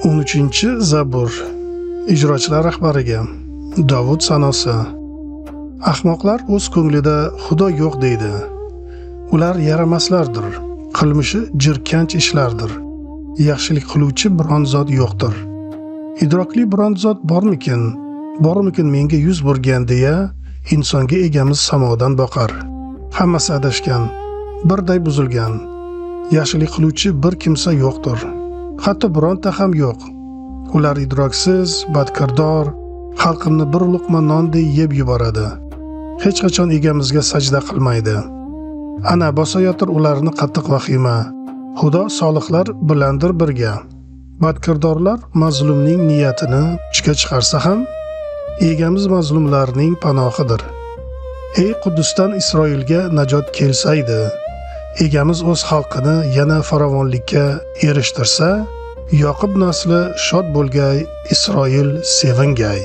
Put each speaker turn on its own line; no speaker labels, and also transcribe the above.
13-Zabur. Ijrochilar rahbariga Davud sanosi. Ahmoqlar o'z ko'nglida Xudo yo'q deydi. Ular yaramaslardir. Qilmishi jirkanch ishlardir. Yaxshilik qiluvchi biron zot yo'qdir. Idrokli biron zot bormikin? Bormikin menga yuz burgan deya insonga egamiz samodan boqar. Hammasi adashgan, birday buzilgan. Yaxshilik qiluvchi bir kimsa yo'qdir. Hatto bironta ham yo'q. Ular idroksiz, badkirdor, xalqimni bir luqma nonday yeb yuboradi. Hech qachon egamizga sajda qilmaydi. Ana bosayotir ularni qattiq vahima. Xudo solihlar bilandir birga. Badkirdorlar mazlumning niyatini puchga chiqarsa ham, egamiz mazlumlarning panohidir. Ey Quddusdan Isroilga najot kelsaydi, egamiz o'z xalqini yana farovonlikka erishtirsa, Yoqub nasli shod bo'lgay, Isroil sevingay.